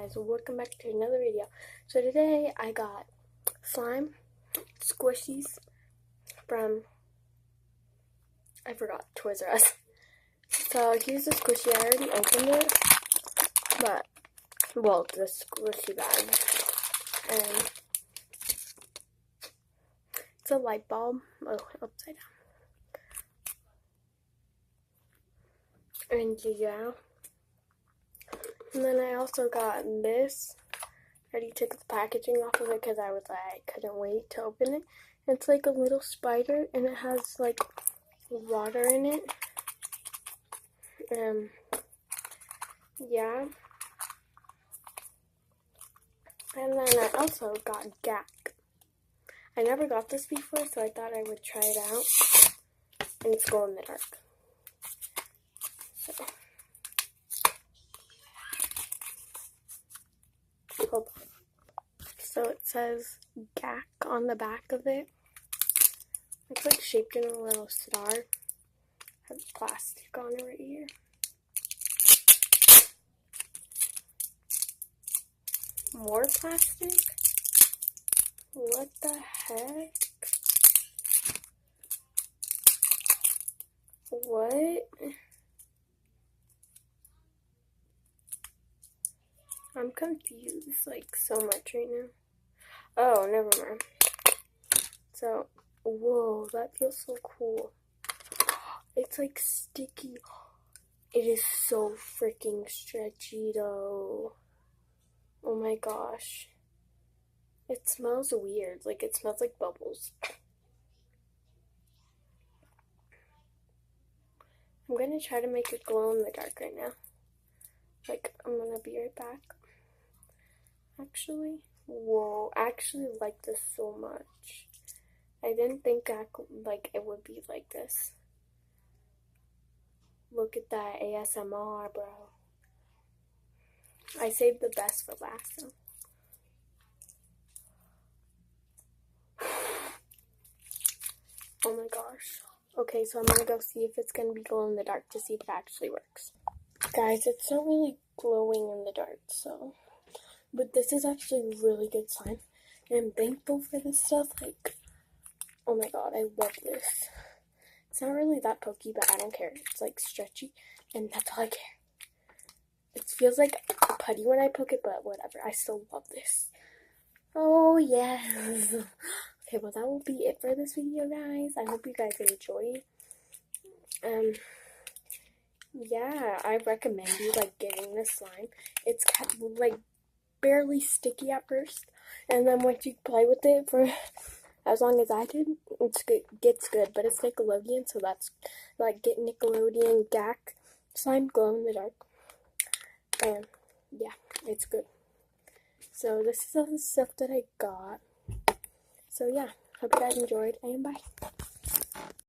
Guys, welcome back to another video. So today I got slime squishies from, I forgot, Toys R Us. So here's the squishy. I already opened it, but, well, the squishy bag. And it's a light bulb. Oh, upside down. And yeah. And then I also got this. I already took the packaging off of it because I couldn't wait to open it. It's like a little spider and it has like water in it. Yeah. And then I also got Gak. I never got this before, so I thought I would try it out. And it's glow in the dark. So. Hold on. So it says Gak on the back of it. It's like shaped in a little star. Has plastic on it right here. More plastic? What the heck? What? I'm confused like so much right now. Oh, never mind. So, whoa, that feels so cool. It's like sticky. It is so freaking stretchy though. Oh my gosh. It smells weird. Like it smells like bubbles. I'm gonna try to make it glow in the dark right now. Like, I'm gonna be right back. Actually, whoa, I actually like this so much. I didn't think it would be like this. Look at that ASMR, bro. I saved the best for last, though. Oh my gosh. Okay, so I'm gonna go see if it's gonna be glow in the dark to see if it actually works. Guys, it's not really glowing in the dark, so. But this is actually really good slime. And I'm thankful for this stuff. Like, oh my god, I love this. It's not really that pokey, but I don't care. It's like stretchy, and that's all I care. It feels like putty when I poke it, but whatever. I still love this. Oh, yes. Okay, well, that will be it for this video, guys. I hope you guys enjoyed. Yeah, I recommend you, like, getting this slime. It's like barely sticky at first, and then once you play with it for as long as I did, it gets good. But it's Nickelodeon, so that's like get Nickelodeon Gak slime glow in the dark, and yeah, it's good. So this is all the stuff that I got. So yeah, hope you guys enjoyed, and bye.